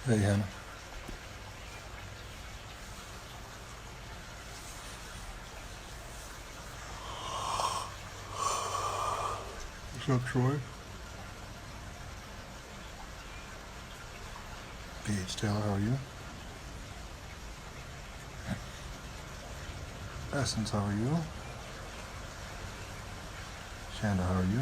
Hey, Hannah. What's up, Troy? Paige Taylor, how are you? Essence, how are you? Shanda, how are you?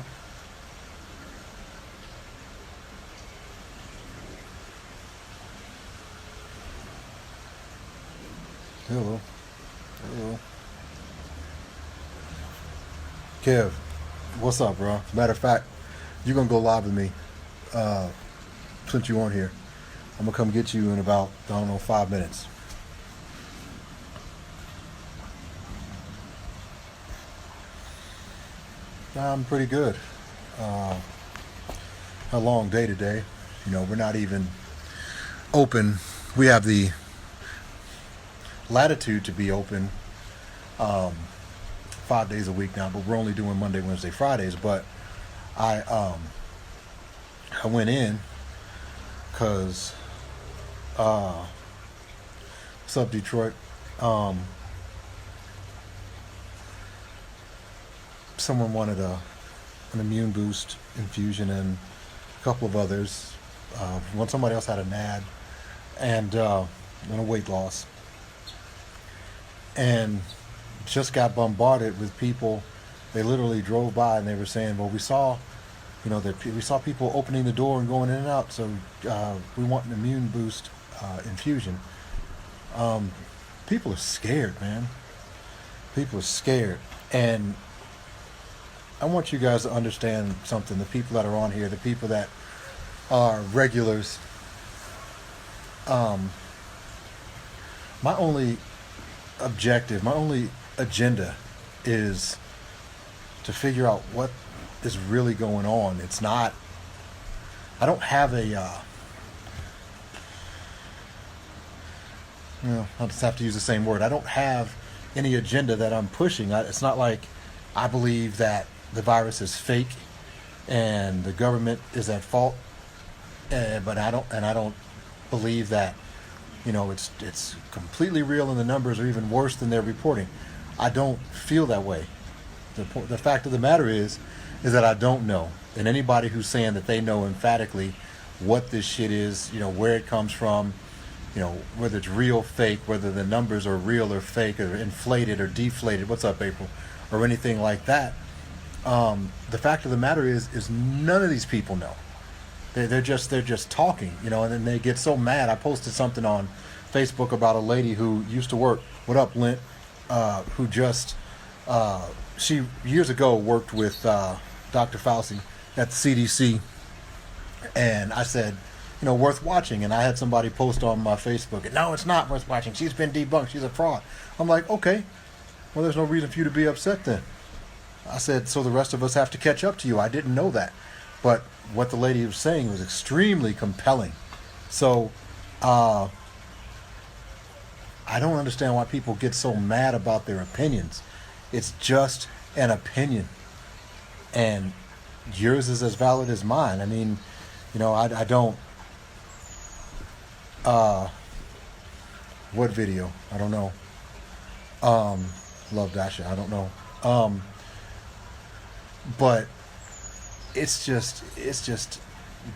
Hello. Hello. Kev, what's up, bro? Matter of fact, you're gonna go live with me since you aren't here. I'm gonna come get you in about, I don't know, 5 minutes. I'm pretty good. Uh, a long day today. We're not even open. We have the latitude to be open 5 days a week now, but we're only doing Monday, Wednesday, Fridays. But I um, I went in because what's up, Detroit? Um, Someone wanted an immune boost infusion and a couple of others. When somebody else had an ad and a weight loss, and just got bombarded with people. They literally drove by and they were saying, "Well, we saw, that we saw people opening the door and going in and out. So we want an immune boost infusion." Um, People are scared, man. People are scared, and I want you guys to understand something. The people that are on here, the people that are regulars. Um, my only objective, my only agenda is to figure out what is really going on. It's not, I don't have I'll just have to use the same word. I don't have any agenda that I'm pushing. It's not like I believe that the virus is fake and the government is at fault. But I don't believe that, it's completely real and the numbers are even worse than they're reporting. I don't feel that way. The fact of the matter is that I don't know. And anybody who's saying that they know emphatically what this shit is, where it comes from, whether it's real, fake, whether the numbers are real or fake or inflated or deflated. What's up, April? Or anything like that. The fact of the matter is none of these people know. They're just talking, and then they get so mad. I posted something on Facebook about a lady who used to work. What up, Lint? Who just she years ago worked with Dr. Fauci at the CDC, and I said, worth watching. And I had somebody post on my Facebook, and no, it's not worth watching. She's been debunked. She's a fraud. I'm like, okay, well, there's no reason for you to be upset then. I said, so the rest of us have to catch up to you. I didn't know that. But what the lady was saying was extremely compelling. So I don't understand why people get so mad about their opinions. It's just an opinion. And yours is as valid as mine. I mean, I don't. What video? I don't know. Love Dasha. I don't know. But it's just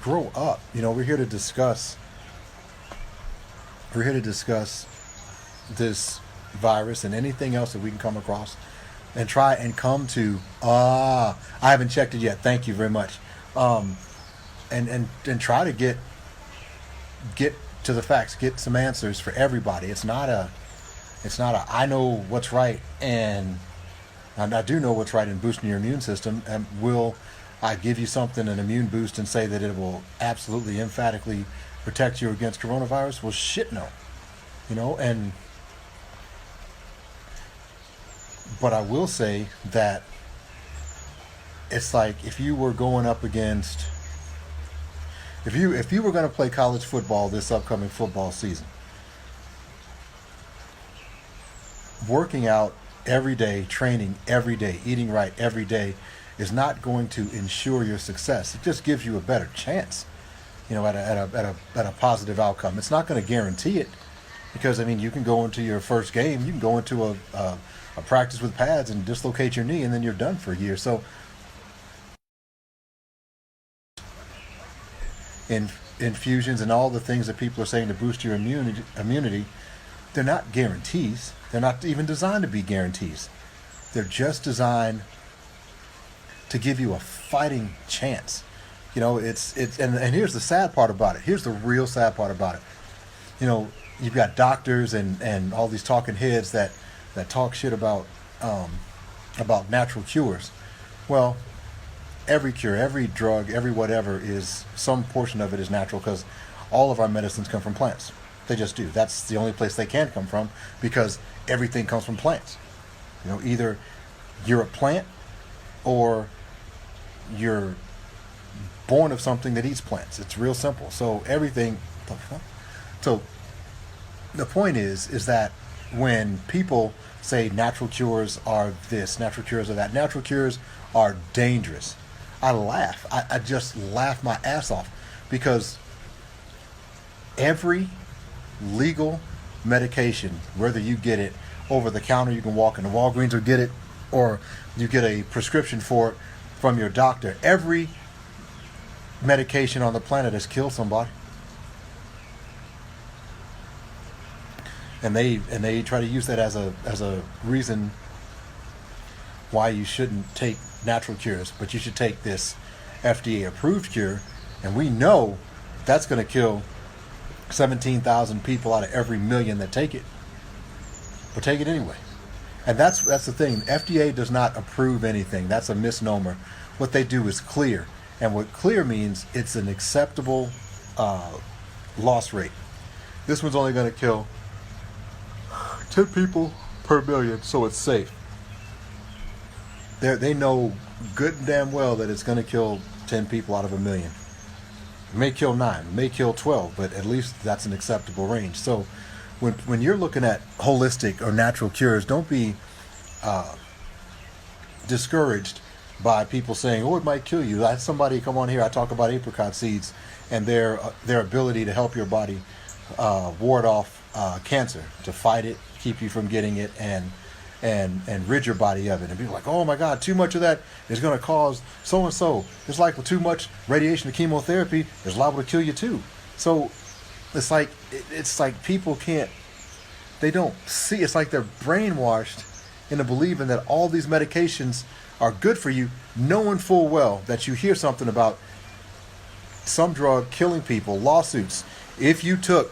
grow up. We're here to discuss. We're here to discuss this virus and anything else that we can come across, and try and come to. I haven't checked it yet. Thank you very much. And try to get to the facts. Get some answers for everybody. It's not a. I know what's right, and I do know what's right in boosting your immune system. And will I give you something, an immune boost, and say that it will absolutely, emphatically protect you against coronavirus? Well, shit, no. And but I will say that it's like if you were going up against, if you were going to play college football this upcoming football season, working out every day, training every day, eating right every day is not going to ensure your success. It just gives you a better chance. at a positive outcome. It's not going to guarantee it because I mean you can go into your first game, you can go into a practice with pads and dislocate your knee, and then you're done for a year. So in infusions and all the things that people are saying to boost your immunity, they're not guarantees. They're not even designed to be guarantees. They're just designed to give you a fighting chance. And here's the sad part about it. Here's the real sad part about it. You've got doctors and all these talking heads that talk shit about natural cures. Well, every cure, every drug, every whatever is some portion of it is natural because all of our medicines come from plants. They just do. That's the only place they can come from because everything comes from plants. Either you're a plant or you're born of something that eats plants. It's real simple. So everything. So the point is that when people say natural cures are this, natural cures are that, natural cures are dangerous. I laugh. I just laugh my ass off because every legal medication, whether you get it over the counter, you can walk into Walgreens or get it, or you get a prescription for it from your doctor. Every medication on the planet has killed somebody, and they try to use that as a reason why you shouldn't take natural cures, but you should take this FDA approved cure, and we know that's going to kill 17,000 people out of every million that take it. But take it anyway. And that's the thing. FDA does not approve anything. That's a misnomer. What they do is clear. And what clear means, it's an acceptable loss rate. This one's only going to kill 10 people per million, so it's safe. They know good and damn well that it's going to kill 10 people out of a million. It may kill 9, it may kill 12, but at least that's an acceptable range. So when you're looking at holistic or natural cures, don't be discouraged by people saying, "Oh, it might kill you." I had somebody come on here. I talk about apricot seeds and their ability to help your body ward off cancer, to fight it, keep you from getting it, and rid your body of it. And people are like, "Oh my God, too much of that is going to cause so and so." It's like, well, too much radiation or chemotherapy is liable to kill you too. So it's like people can't, they don't see. It's like they're brainwashed into believing that all these medications are good for you, knowing full well that you hear something about some drug killing people, lawsuits. If you took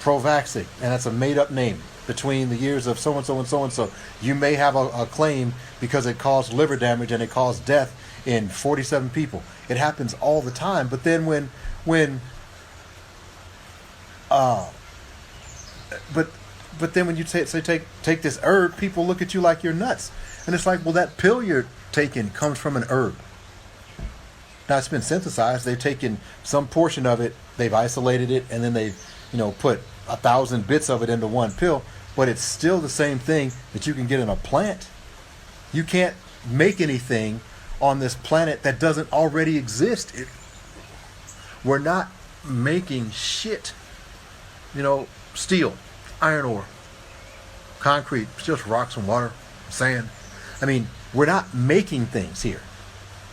Provaxic, and that's a made-up name, between the years of so-and-so and so-and-so, you may have a claim because it caused liver damage and it caused death in 47 people. It happens all the time. But then but then when you say take this herb, people look at you like you're nuts. And it's like, well, that pill you're taking comes from an herb. Now it's been synthesized. They've taken some portion of it, they've isolated it, and then they've put 1,000 bits of it into one pill. But it's still the same thing that you can get in a plant. You can't make anything on this planet that doesn't already exist. We're not making shit. Steel, iron ore, concrete, it's just rocks and water, sand. I mean, we're not making things here.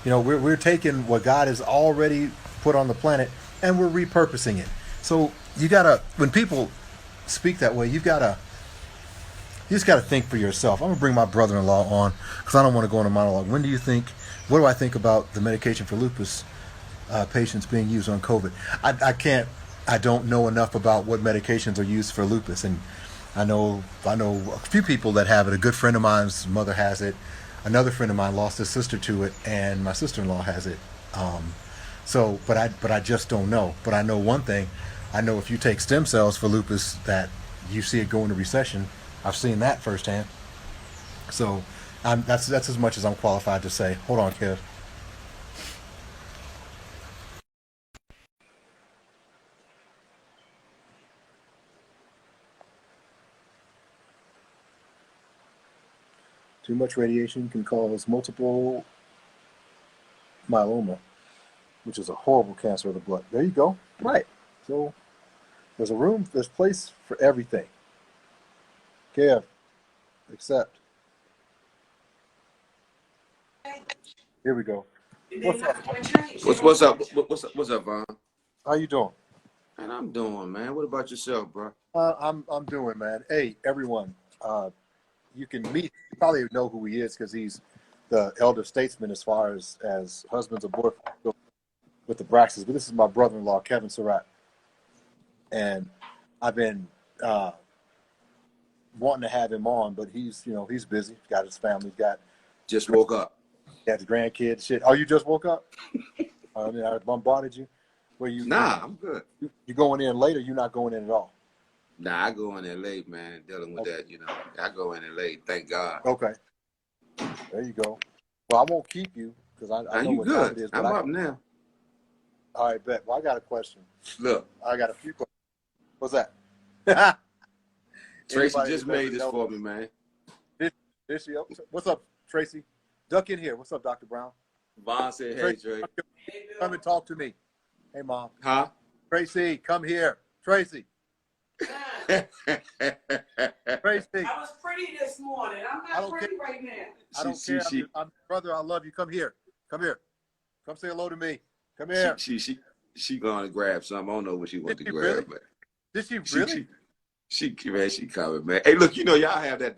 We're taking what God has already put on the planet and we're repurposing it. So when people speak that way, you just got to think for yourself. I'm going to bring my brother-in-law on because I don't want to go on a monologue. What do I think about the medication for lupus patients being used on COVID? I don't know enough about what medications are used for lupus. And I know a few people that have it. A good friend of mine's mother has it. Another friend of mine lost his sister to it, and my sister-in-law has it. But I just don't know. But I know one thing. I know if you take stem cells for lupus, that you see it go into recession. I've seen that firsthand. So that's as much as I'm qualified to say. Hold on, Kev. Too much radiation can cause multiple myeloma. which is a horrible cancer of the blood. There you go. Right. So there's place for everything. Kev, accept. Here we go. What's up? What's up, Vaughn? How you doing? Man, I'm doing, man. What about yourself, bro? I'm doing, man. Hey, everyone. You can meet. You probably know who he is because he's the elder statesman as far as husbands of boyfriends with the Braxtons. But this is my brother-in-law, Kevin Surratt, and I've been wanting to have him on, but he's busy. He's got his family. He's got Just woke up. got the grandkids. Shit. Oh, you just woke up? I mean, I bombarded you. Nah, I'm good. You going in late or you not going in at all? Nah, I go in there late, man. Dealing with that, I go in there late. Thank God. Okay. There you go. Well, I won't keep you because I know you what good. time it is. I'm up now. All right, bet. Well, I got a question. Look, I got a few questions. What's that? Tracy just made this for me, man. Did she? What's up, Tracy? Duck in here. What's up, Dr. Brown? Vaughn said, "Hey, Trey, come and talk to me." Hey, Mom. Huh? Tracy, come here. Tracy. Tracy. I was pretty this morning. I'm not pretty right now. I don't care. I'm brother. I love you. Come here. Come here. Come say hello to me. Come here. She going to grab something. I don't know what she wants to grab, really? but Did she really? She coming, man. Hey, look, y'all have that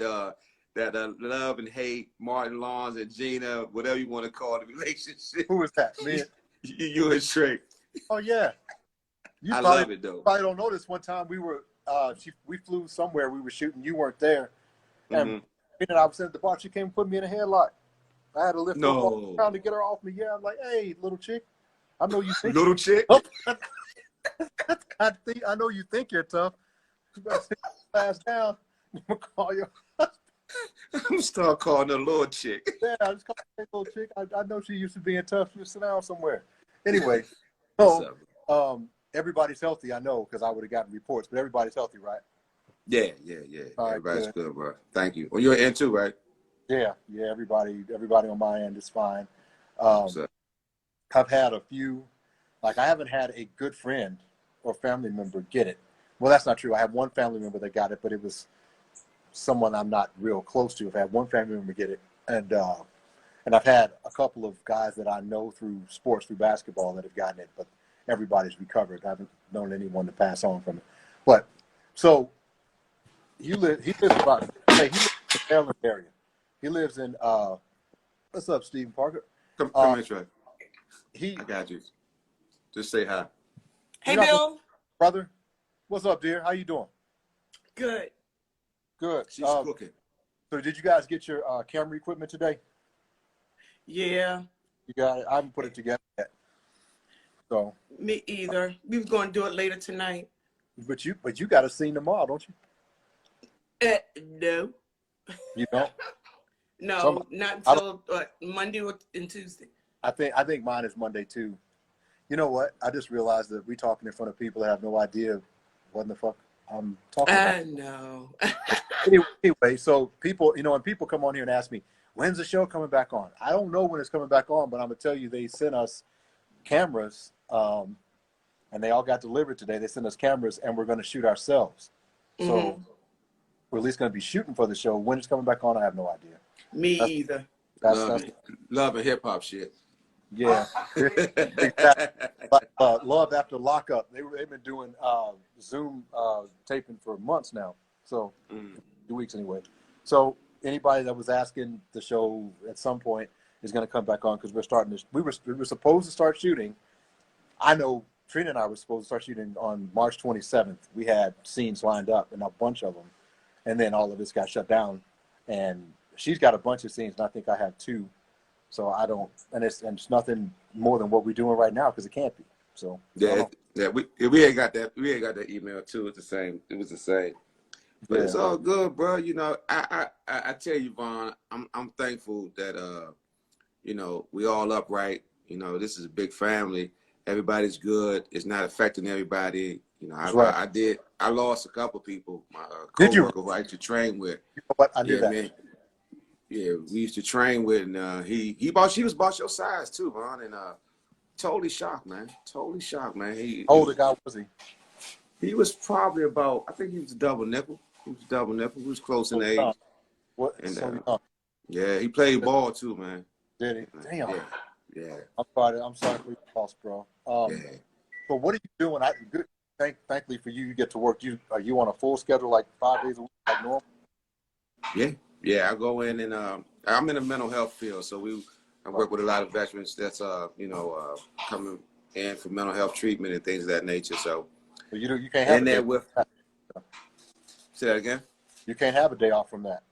love and hate, Martin Lawrence and Gina, whatever you want to call the relationship. Who is that? Me? You and Trey. Oh yeah. I love it though. Probably don't know this. One time we were we flew somewhere. We were shooting. You weren't there, and I was at the bar. She came and put me in a headlock. I had to lift her around to get her off me. Yeah, I'm like, hey, little chick. I know you think little chick. I know you think you're tough. You better sit your ass down. I'm gonna call you. I'm start calling her little chick. Yeah, I just call her little chick. I know she used to being tough. She was sit down somewhere. Anyway, so everybody's healthy. I know because I would have gotten reports, but everybody's healthy, right? Yeah. All right, everybody's good, bro. Thank you. Well, you're in too, right? Yeah. Everybody on my end is fine. I've had a few, like I haven't had a good friend or family member get it. Well, that's not true. I have one family member that got it, but it was someone I'm not real close to. I've had one family member get it, and I've had a couple of guys that I know through sports, through basketball, that have gotten it, but everybody's recovered. I haven't known anyone to pass on from it. But so he lives in the Maryland area. He lives in what's up, Stephen Parker? Come in, Trey. I got you. Just say hi. Hey, Bill. Brother, what's up, dear? How you doing? Good. Good. She's cooking. So did you guys get your camera equipment today? Yeah. You got it? I haven't put it together yet. So. Me either. We were going to do it later tonight. But you got a scene tomorrow, don't you? No. You don't? No, not until Monday and Tuesday. I think mine is Monday too. You know what? I just realized that we talking in front of people that have no idea what in the fuck I'm talking about. I know. Anyway, so people, and people come on here and ask me, when's the show coming back on? I don't know when it's coming back on, but I'm gonna tell you, they sent us cameras, and they all got delivered today. They sent us cameras, and we're gonna shoot ourselves. So we're at least gonna be shooting for the show. When it's coming back on, I have no idea. Me either. That's love and hip hop shit. Yeah, exactly. But, Love After Lockup, they've been doing Zoom taping for months now, so 2 weeks anyway. So anybody that was asking, the show at some point is going to come back on because we're starting this. We were supposed to start shooting. I know Trina and I were supposed to start shooting on March 27th. We had scenes lined up and a bunch of them, and then all of this got shut down. And she's got a bunch of scenes, and I think I have 2. So I don't, and it's nothing more than what we're doing right now because it can't be. So we ain't got that. We ain't got that email too. It's the same. It was the same. But it's all good, bro. I tell you, Vaughn, I'm thankful that we all upright. This is a big family. Everybody's good. It's not affecting everybody. I lost a couple people. My coworker who I used to train with. You know what? I knew that. Man. Yeah, we used to train with, and she was about your size too, Vaughn, and totally shocked, man. Totally shocked, man. How old a guy was he? He was probably about, I think he was a double nickel. He was double nickel. He was close in So age. young. What? And So young. yeah, he played ball too, man. Did he? Damn. Yeah, yeah, I'm sorry for your loss, bro. yeah. So what are you doing? Good. Thankfully for you, you get to work. Are you on a full schedule, like 5 days a week, like normal? Yeah. I go in and I'm in the mental health field, so I work with a lot of veterans that's coming in for mental health treatment and things of that nature. So You can't have in a there day. with. Say that again. You can't have a day off from that.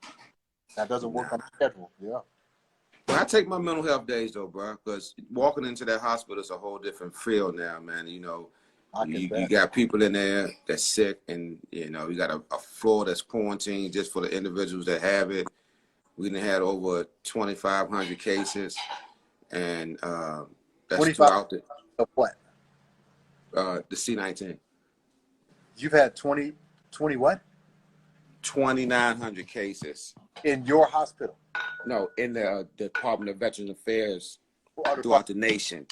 That doesn't work on the schedule. Yeah. But I take my mental health days though, bro, because walking into that hospital is a whole different field now, man. You know, you got people in there that's sick, and you know you got a floor that's quarantined just for the individuals that have it. We done had over 2,500 cases, and that's 25 throughout of what? the C-19. You've had 20 what? 2,900 cases. In your hospital? No, in the Department of Veterans Affairs Oh, throughout the nation.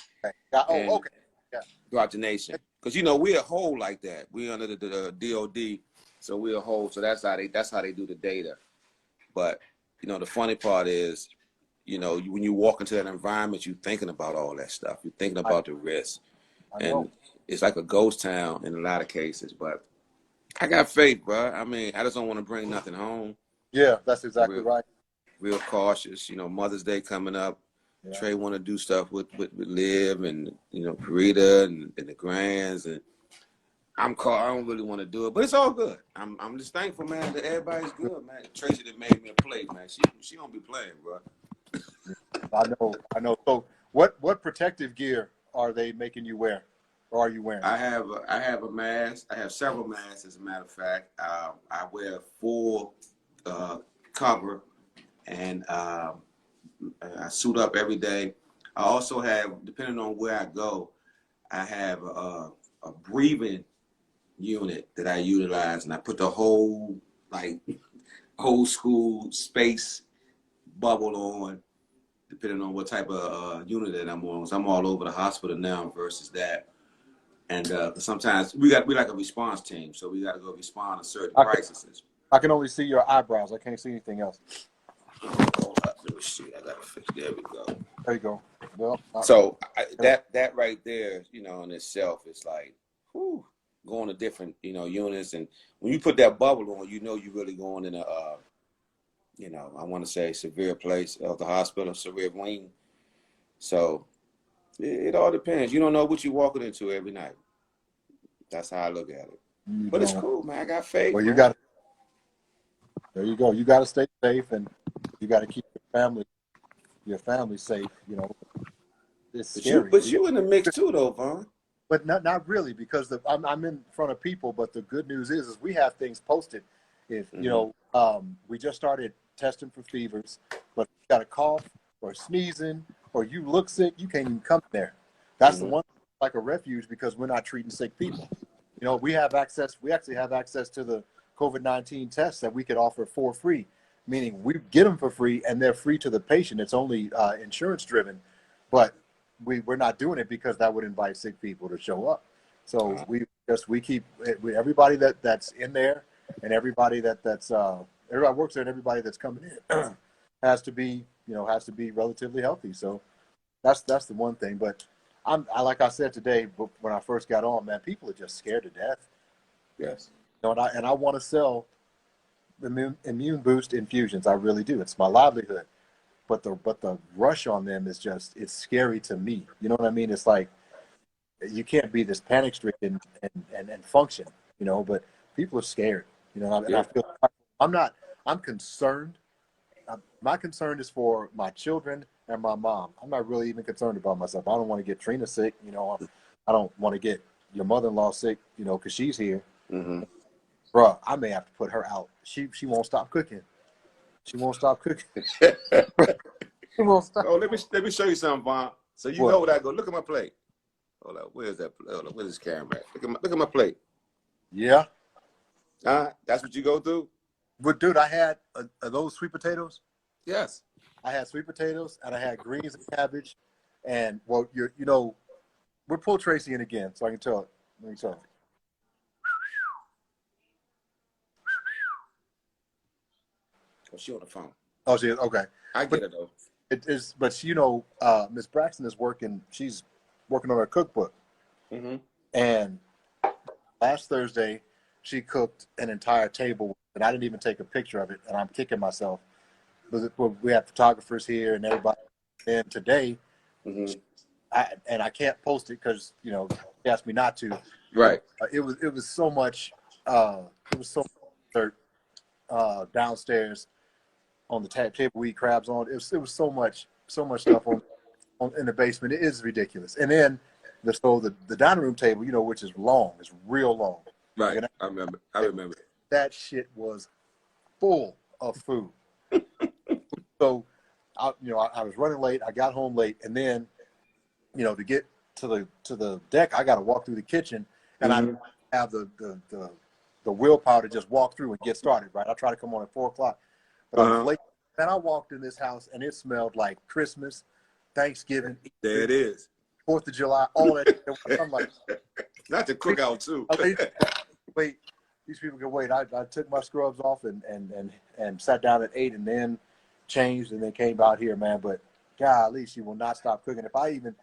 okay. Yeah. Throughout the nation. Because, you know, we're a whole like that. We're under the DOD, so we're a whole. So that's how they do the data. But, you know, the funny part is, you know, when you walk into that environment, you're thinking about all that stuff. You're thinking about the risk. And it's like a ghost town in a lot of cases. But I got faith, bro. I mean, I just don't want to bring nothing home. Yeah, that's exactly right. Real cautious. You know, Mother's Day coming up. Yeah. Trey want to do stuff with Liv and, you know, Parita and the Grands. And I don't really want to do it, but it's all good. I'm just thankful, man, that everybody's good, man. Tracy that made me a play, man. She don't be playing, bro. I know. So what protective gear are they making you wear? Or are you wearing? I have a mask. I have several masks, as a matter of fact. I wear full cover, and I suit up every day. I also have, depending on where I go, I have a breathing unit that I utilize, and I put the whole, like, old school space bubble on, depending on what type of unit that I'm on. So I'm all over the hospital now versus that. And sometimes we like a response team, so we got to go respond to certain crises. I can only see your eyebrows. I can't see anything else. Hold up, let me see. I gotta fix. There we go. There you go. Well, so that right there, you know, in itself, is like, whew, going to different, you know, units, and when you put that bubble on, you know, you're really going in a, you know, I want to say severe place of the hospital, severe wing. So it all depends. You don't know what you're walking into every night. That's how I look at it. But it's cool, man. I got faith. Well, there you go. You got to stay safe, and you got to keep your family safe. You know, it's scary. But you in the mix too, though, Vaughn. But not really, because I'm in front of people. But the good news is we have things posted. If you know, we just started testing for fevers, but if you got a cough or sneezing or you look sick, you can't even come there. That's the one, like a refuge, because we're not treating sick people. You know, we actually have access to the COVID-19 tests that we could offer for free, meaning we get them for free and they're free to the patient. It's only insurance driven, but we're not doing it because that would invite sick people to show up. So we keep everybody that's in there, and everybody everybody works there, and everybody that's coming in has to be relatively healthy. So that's the one thing. But like I said today when I first got on, man, people are just scared to death. Yes. You know, and I want to sell immune boost infusions. I really do. It's my livelihood. But the rush on them is just, it's scary to me. You know what I mean? It's like you can't be this panic stricken and function, you know, but people are scared, you know, and I feel I'm concerned. My concern is for my children and my mom. I'm not really even concerned about myself. I don't want to get Trina sick, you know. I don't want to get your mother-in-law sick, you know, because she's here. Mm-hmm. Bruh, I may have to put her out. She won't stop cooking. She won't stop cooking. She won't stop. Oh, let me show you something, Vaughn. So you know what I go. Look at my plate. Hold up. Where's that? Hold up. Where's this camera at? Look at my plate. Yeah. That's what you go through? But dude, I had those sweet potatoes. Yes. I had sweet potatoes and I had greens and cabbage, and well, you know, We'll pull Tracy in again so I can tell it. Let me tell it. Oh, she on the phone. Oh, she is? Okay. I get it though. It is, but you know, Miss Braxton is working. She's working on her cookbook, Mm-hmm. and last Thursday she cooked an entire table, and I didn't even take a picture of it, and I'm kicking myself. But we have photographers here and everybody. And today, Mm-hmm. I can't post it because you know she asked me not to. Right. It was so much. It was so much dirt downstairs on the table we eat crabs on. It was so much stuff on in the basement. It is ridiculous. And then the dining room table, you know, which is long, it's real long. Right. And I remember. that shit was full of food. So, I was running late. I got home late, and then, you know, to get to the deck, I got to walk through the kitchen, and Mm-hmm. I have the willpower to just walk through and get started. Right, I try to come on at 4:00, but I was late. And I walked in this house, and it smelled like Christmas, Thanksgiving, There it is. 4th of July, all that. I'm like, Not the cookout too. wait, these people can wait. I took my scrubs off and sat down at 8 and then changed and then came out here, man. But golly, she will not stop cooking. If I even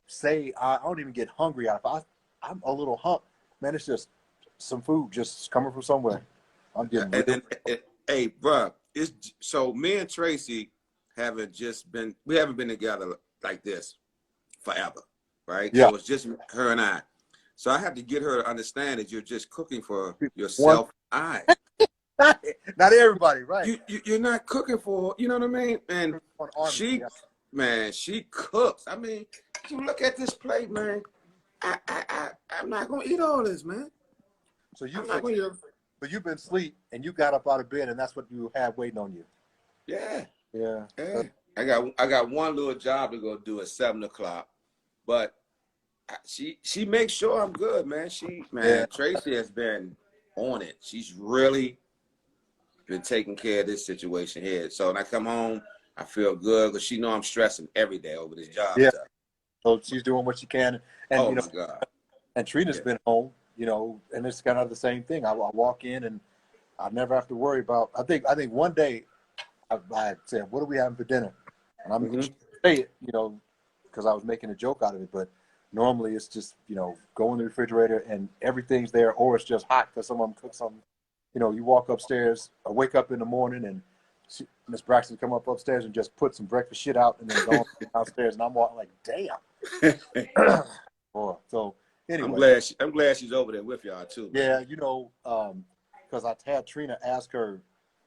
say I don't even get hungry out of it, I'm a little hump, man. It's just some food just coming from somewhere. I'm getting. And then, hey, bruh, so me and Tracy we haven't been together like this forever, right? Yeah. So it's just her and I. So I have to get her to understand that you're just cooking for yourself. Not everybody, right? You're not cooking for, you know what I mean? And she cooks. I mean, you look at this plate, man. I'm not gonna eat all this, man. So you've been asleep and you got up out of bed and that's what you had waiting on you. Yeah. Yeah. I got one little job to go do at 7:00, but she makes sure I'm good, man. Tracy has been on it. She's really been taking care of this situation here. So when I come home, I feel good because she know I'm stressing every day over this job stuff. So she's doing what she can, and my God. And Trina's been home, you know, and it's kind of the same thing. I walk in and I never have to worry about. I think one day I said, "What are we having for dinner?" And I'm going to say it, you know, because I was making a joke out of it. But normally it's just, you know, go in the refrigerator and everything's there, or it's just hot because someone cooked something. You know, you walk upstairs, I wake up in the morning and Miss Braxton come up upstairs and just put some breakfast shit out and then go downstairs, and I'm walking like, damn. Boy, so anyway, I'm glad she's over there with y'all too. Yeah, you know, because I had Trina ask her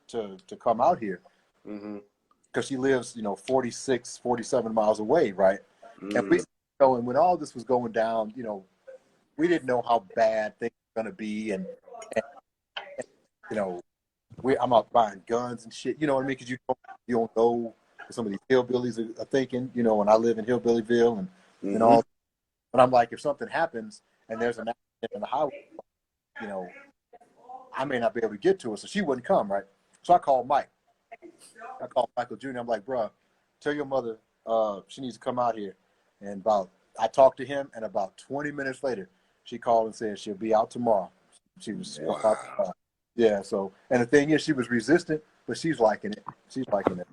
to come out here because she lives, you know, 46, 47 miles away, right? And we, you know, and when all this was going down, you know, we didn't know how bad things were gonna be, and you know, I'm out buying guns and shit. You know what I mean? Because you don't know what some of these hillbillies are thinking. You know, and I live in Hillbillyville and all. But I'm like, if something happens and there's an accident in the highway, you know, I may not be able to get to her, so she wouldn't come, right? So I called Mike. I called Michael Jr. I'm like, bro, tell your mother she needs to come out here. And I talked to him, and about 20 minutes later, she called and said she'll be out tomorrow. She was out tomorrow. Yeah, so, and the thing is, she was resistant, but she's liking it. She's liking it.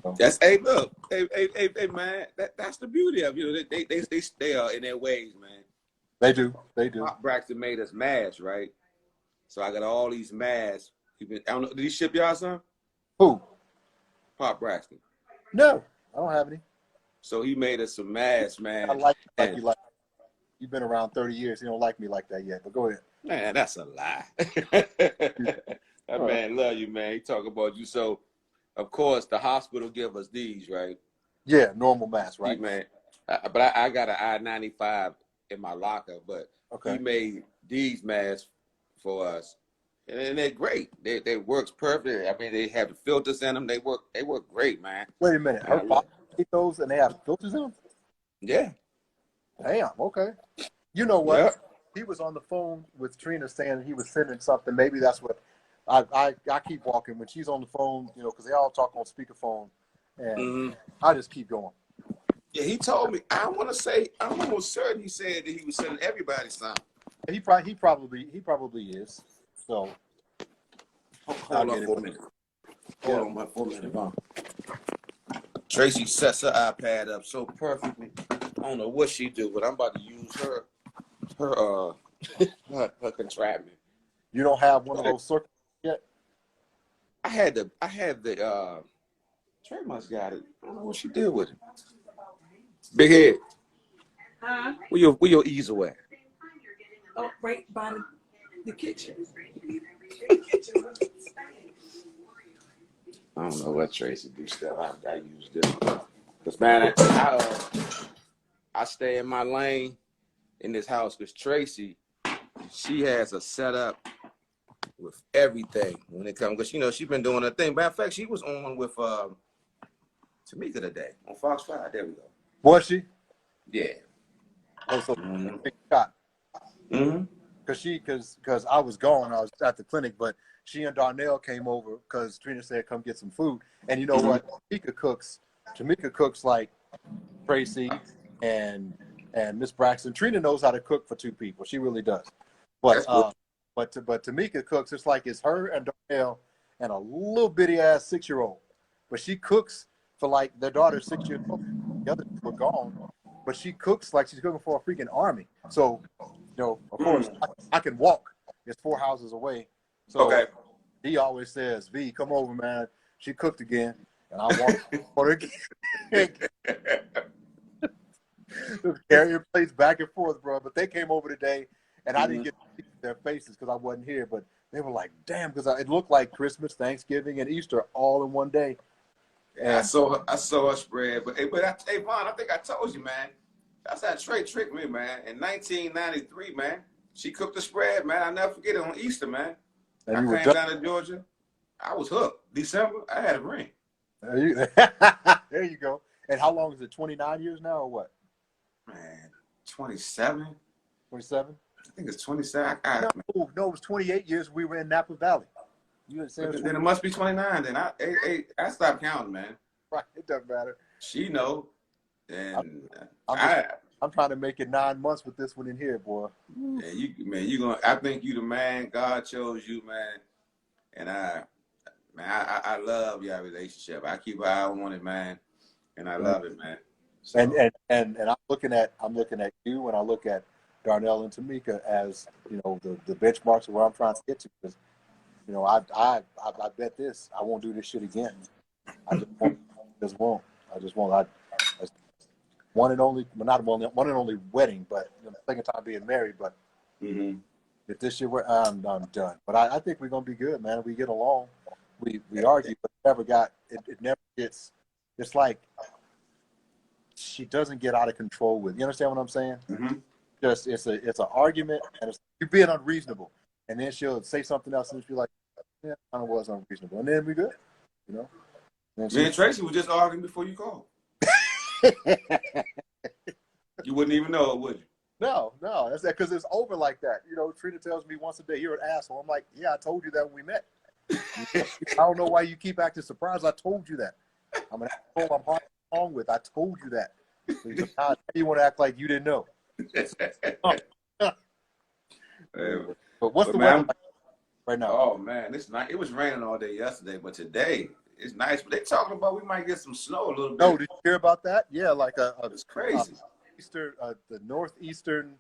So. Look, hey, man, that's the beauty of you. They are in their ways, man. They do. Pop Braxton made us masks, right? So I got all these masks. I don't know, did he ship y'all some? Who? Pop Braxton. No, I don't have any. So he made us some masks, man. I like you like. You've been around 30 years. You don't like me like that yet, but go ahead. Man, that's a lie. That man love you, man. He talk about you. So, of course, the hospital give us these, right? Yeah, normal mask, right? Man, but I got an I-95 in my locker, but he made these masks for us, and they're great. They works perfect. I mean, they have the filters in them. They work great, man. Wait a minute. Her father made those, and they have filters in them? Yeah. Damn. Okay. You know what? Yep. He was on the phone with Trina saying he was sending something. Maybe that's what I keep walking when she's on the phone, you know, because they all talk on speakerphone, and I just keep going. Yeah, he told me. I want to say, I'm almost certain he said that he was sending everybody something. He probably is. So I'll Hold on get it. for a minute. Yeah. Hold on for a minute, Vaughn. Tracy sets her iPad up so perfectly. I don't know what she do, but I'm about to use her her contrivance. You don't have one of those circles yet? I had the Trey must got it. I don't know what she did with it. Big head. Huh? Where your easel at? Oh, right by the kitchen. I don't know what Tracy do stuff. I use this. Cause man, I stay in my lane in this house because Tracy, she has a setup with everything when it comes. Because, you know, she's been doing her thing. Matter of fact, she was on with Tamika today on Fox 5. There we go. Was she? Yeah. Oh, so Mm-hmm. big shot. Mm-hmm. Because I was gone. I was at the clinic, but she and Darnell came over because Trina said, come get some food. And you know what? Tamika cooks like Tracy and Miss Braxton. Trina knows how to cook for two people. She really does. But That's good. but Tamika cooks. It's like it's her and Darnell and a little bitty ass 6-year-old. But she cooks for like their daughter's 6 years old. The others were gone. But she cooks like she's cooking for a freaking army. So, you know, of course, I can walk. It's 4 houses away. So Okay. he always says, V, come over, man. She cooked again. And I walk for her carrying plates back and forth, bro. But they came over today, and I didn't get to see their faces because I wasn't here. But they were like, damn, because it looked like Christmas, Thanksgiving, and Easter all in one day. And I saw her spread. But hey, Vaughn, I think I told you, man. That's how Trey tricked me, man. In 1993, man, she cooked the spread, man. I'll never forget it on Easter, man. I came down to Georgia. I was hooked. December, I had a ring. There you go. And how long is it? 29 years now or what? Man, 27? 27? I think it's 27. No, it was 28 years we were in Napa Valley. You Then it must be 29. Then I stopped counting, man. Right, it doesn't matter. She know. And I'm trying to make it 9 months with this one in here, boy. Yeah, I think you the man. God chose you, man. And I love your relationship. I keep an eye on it, man. And I love it, man. So. And I'm looking at you, and I look at Darnell and Tamika as, you know, the benchmarks of where I'm trying to get to. Because, you know, I bet this I won't do this shit again. I just won't. One and only, well, not one and only wedding, but, you know, second time being married. But if this shit were, I'm done. But I think we're gonna be good, man. We get along. We argue, but it never gets. It's like she doesn't get out of control with. You understand what I'm saying? Mm-hmm. Just it's an argument, and you're being unreasonable, and then she'll say something else, and she'll be like, "Yeah, I kind of was unreasonable," and then we good, you know. Me and Tracy were just arguing before you called. You wouldn't even know it, would you? No, that's that because it's over like that. You know, Trina tells me once a day, "You're an asshole." I'm like, "Yeah, I told you that when we met." I don't know why you keep acting surprised. I told you that. I'm an asshole. I'm hard along with. I told you that. Now you want to act like you didn't know. But what's the weather like right now? Oh man, it's nice. It was raining all day yesterday, but today it's nice. But they talking about we might get some snow a little bit. No, did you hear about that? Yeah, like it's crazy. The northeastern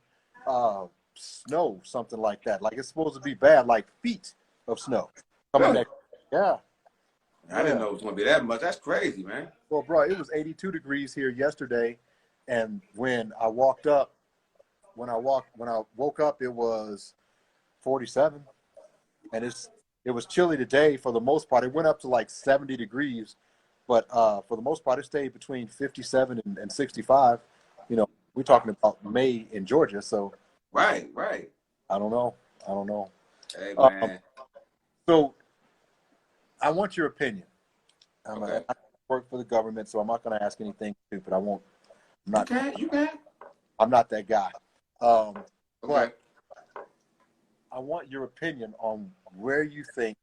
snow, something like that. Like it's supposed to be bad, like feet of snow coming next. Yeah. I didn't know it was gonna be that much. That's crazy, man. Well, bro, it was 82 degrees here yesterday, and when I woke up, it was 47, and it was chilly today for the most part. It went up to like 70 degrees, but for the most part, it stayed between 57 and 65. You know, we're talking about May in Georgia, so right. I don't know. Hey man. So I want your opinion. Okay. I work for the government, so I'm not going to ask anything stupid. I won't. You can. I'm not that guy. Okay. But I want your opinion on where you think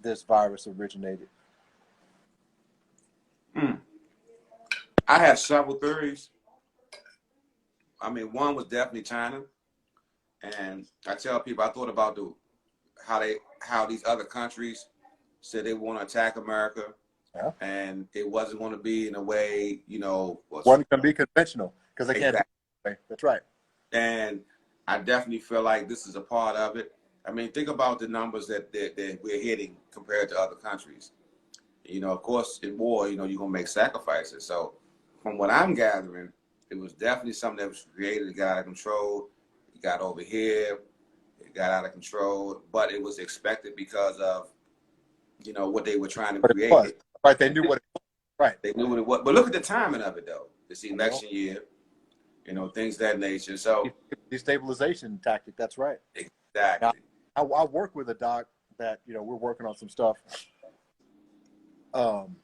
this virus originated. I have several theories. I mean, one was definitely China, and I tell people I thought about how these other countries said they want to attack America, Yeah. and it wasn't going to be in a way, Wasn't going to be conventional because they can't. Exactly. That's right. And I definitely feel like this is a part of it. I mean, think about the numbers that we're hitting compared to other countries. Of course, in war, you're going to make sacrifices. So from what I'm gathering, it was definitely something that was created, it got out of control. It got over here, it got out of control, but it was expected because of, what they were trying to But create. it was. Right, they knew what it was. Right. They knew what it was. But look at the timing of it, though. This election year, things of that nature. So destabilization tactic, that's right. Exactly. Now, I work with a doc that, we're working on some stuff. And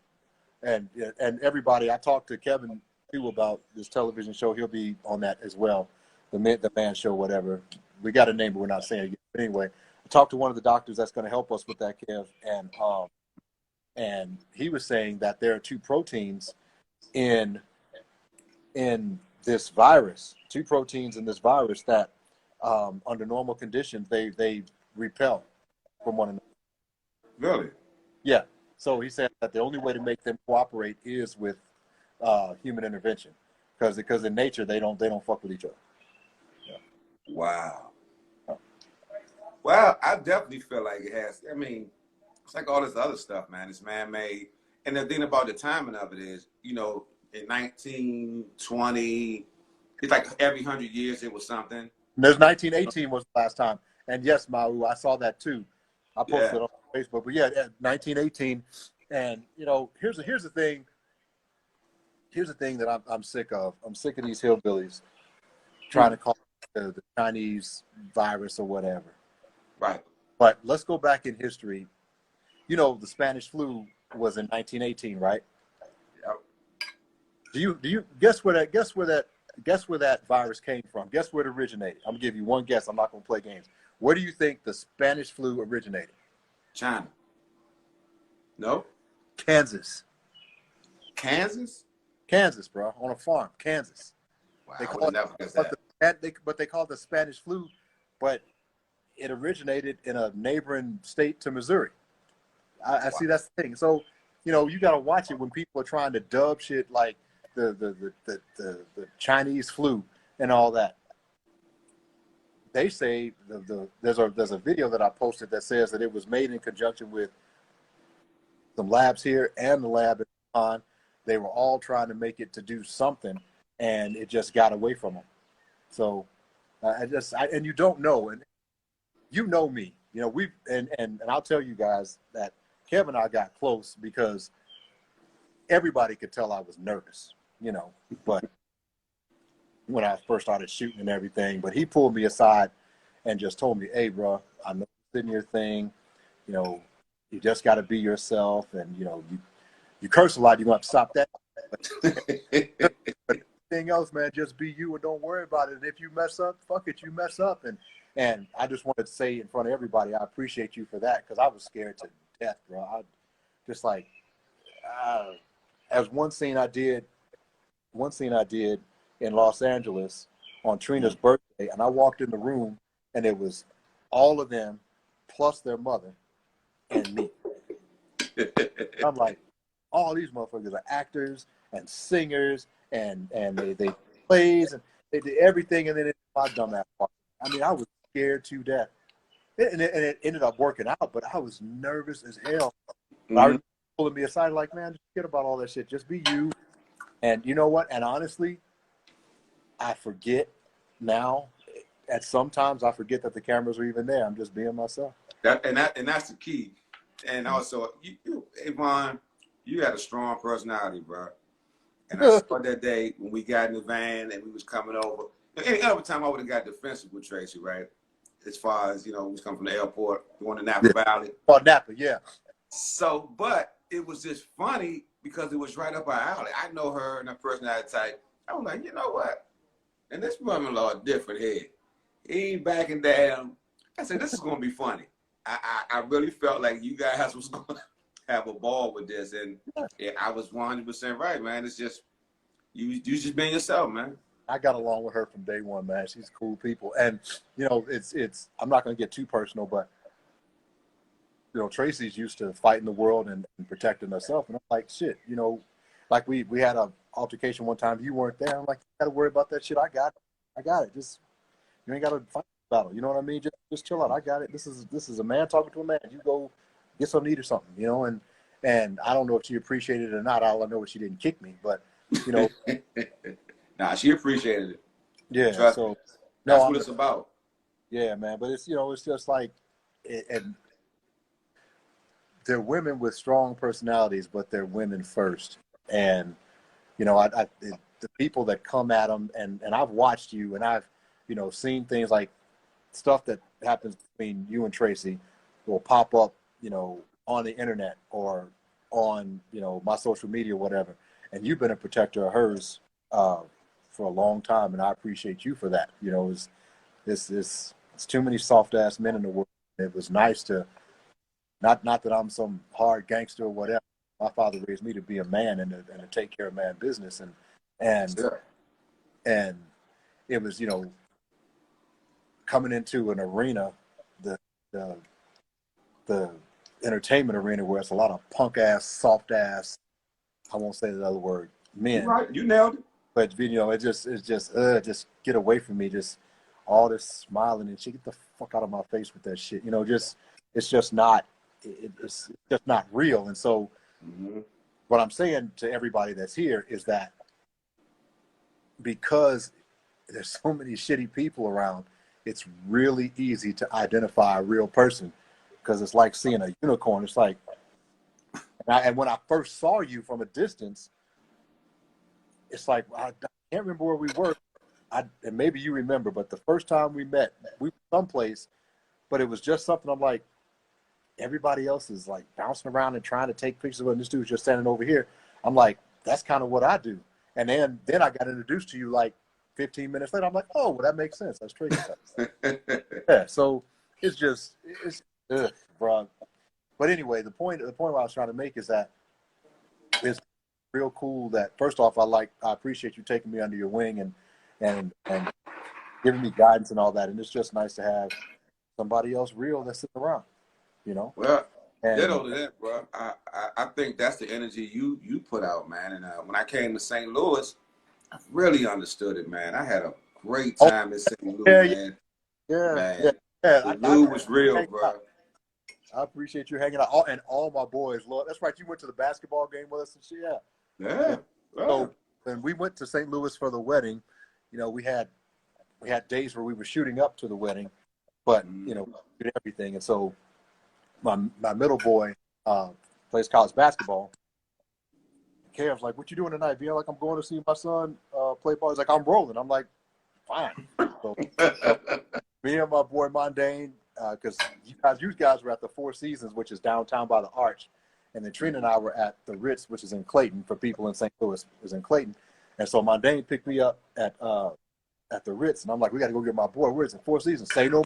everybody, I talked to Kevin too about this television show. He'll be on that as well. The Man Show, whatever. We got a name, but we're not saying it yet. But anyway, I talked to one of the doctors that's going to help us with that, Kev, and he was saying that there are two proteins in this virus, that under normal conditions they repel from one another. Really? Yeah. So he said that the only way to make them cooperate is with human intervention, because in nature they don't fuck with each other. Yeah. Wow. Well, I definitely feel like it has. I mean, it's like all this other stuff, man. It's man-made. And the thing about the timing of it is, in 1920, it's like every 100 years it was something. And there's 1918 was the last time. And yes, Mau, I saw that too. I posted it on Facebook. But yeah, 1918. And here's the thing. Here's the thing that I'm sick of. I'm sick of these hillbillies trying to call it the Chinese virus or whatever. Right. But let's go back in history. The Spanish flu was in 1918, right? Yep. Do you guess where that virus came from? Guess where it originated? I'm gonna give you one guess. I'm not gonna play games. Where do you think the Spanish flu originated? China. No. Kansas. Kansas, bro, on a farm, Kansas. Wow, They I call would it, never guess but that. they call it the Spanish flu, but it originated in a neighboring state to Missouri. I see that's the thing. So, you got to watch it when people are trying to dub shit like the Chinese flu and all that. They say there's a video that I posted that says that it was made in conjunction with some labs here and the lab in Wuhan. They were all trying to make it to do something, and it just got away from them. So and you don't know, and you know me, and I'll tell you guys that Kevin and I got close because everybody could tell I was nervous, but when I first started shooting and everything, but he pulled me aside and just told me, "Hey, bro, I know it's in your thing, you just got to be yourself, and you curse a lot, you're gonna have to stop that. But anything else, man, just be you and don't worry about it. And if you mess up, fuck it, you mess up." And I just wanted to say in front of everybody, I appreciate you for that, because I was scared to death, bro. I just like, as one scene I did in Los Angeles on Trina's birthday, and I walked in the room, and it was all of them plus their mother and me. I'm like, all these motherfuckers are actors and singers, and they plays, and they did everything, and then it's my dumb ass part. I mean, I was scared to death. And it ended up working out, but I was nervous as hell. Mm-hmm. I remember pulling me aside like, man, just forget about all that shit. Just be you. And you know what? And honestly, I forget now. At sometimes I forget that the cameras are even there. I'm just being myself. And that's the key. And also, you Avon, you had a strong personality, bro. And I saw that day when we got in the van and we was coming over. Any other time I would have got defensive with Tracy, right? As far as, we was coming from the airport, going to Napa Valley. Oh, Napa, yeah. So, but it was just funny because it was right up our alley. I know her and her personality type. I was like, you know what? And this brother-in-law, different head. He ain't backing down. I said, this is going to be funny. I really felt like you guys was going to have a ball with this. And yeah, I was 100% right, man. It's just, You just being yourself, man. I got along with her from day one, man. She's cool people, and you know, it's. I'm not going to get too personal, but you know, Tracy's used to fighting the world and protecting herself, and I'm like, shit, you know, like we had a altercation one time. You weren't there. I'm like, you got to worry about that shit. I got it. Just you ain't got to fight the battle. You know what I mean? Just chill out. I got it. This is a man talking to a man. You go get something to eat or something, you know. And I don't know if she appreciated it or not. All I know is she didn't kick me, but you know. Nah, she appreciated it. Yeah. Trust So me. no, That's what it's about. Yeah, man. But it's, you know, it's just like, and they're women with strong personalities, but they're women first. And you know, the people that come at them, and I've watched you, and I've, you know, seen things like stuff that happens between you and Tracy will pop up, you know, on the internet or on, you know, my social media, whatever. And you've been a protector of hers for a long time, and I appreciate you for that. You know, it's too many soft ass men in the world. It was nice to not that I'm some hard gangster or whatever. My father raised me to be a man and to take care of man business, and Sure. and it was, you know, coming into an arena, the the entertainment arena, where it's a lot of punk ass, soft ass, I won't say the other word, men. You right. You nailed it. But you know, it's just get away from me. Just all this smiling and shit. Get the fuck out of my face with that shit. You know, it's just not it's just not real. And so, what I'm saying to everybody that's here is that because there's so many shitty people around, it's really easy to identify a real person, because it's like seeing a unicorn. It's like, and when I first saw you from a distance, it's like, I can't remember where we were. And maybe you remember, but the first time we met, we were someplace, but it was just something. I'm like, everybody else is like bouncing around and trying to take pictures of it, and this dude's just standing over here. I'm like, that's kind of what I do. And then I got introduced to you like 15 minutes later. I'm like, oh, well, that makes sense. That's Tracy. Yeah. So it's bro. But anyway, the point I was trying to make is that it's real cool that, first off, I appreciate you taking me under your wing and giving me guidance and all that. And it's just nice to have somebody else real that's sitting around, you know? Well, And ditto to that, bro. I think that's the energy you put out, man. And when I came to St. Louis, I really understood it, man. I had a great time in St. Louis, man. Yeah. Man, the dude was real, bro. I appreciate you hanging out. And all my boys, Lord, that's right. You went to the basketball game with us and shit. Yeah. So when we went to St. Louis for the wedding, you know, we had days where we were shooting up to the wedding, but you know, we did everything. And so my middle boy plays college basketball. Kev's like, "What you doing tonight?" Being like, "I'm going to see my son play ball." He's like, "I'm rolling." I'm like, "Fine." So me and my boy Mondane, because you guys were at the Four Seasons, which is downtown by the Arch, and then Trina and I were at the Ritz, which is in Clayton. For people in St. Louis, is in Clayton. And so Mondane picked me up at the Ritz, and I'm like, "We got to go get my boy. Where's the Four Seasons?" Say no more.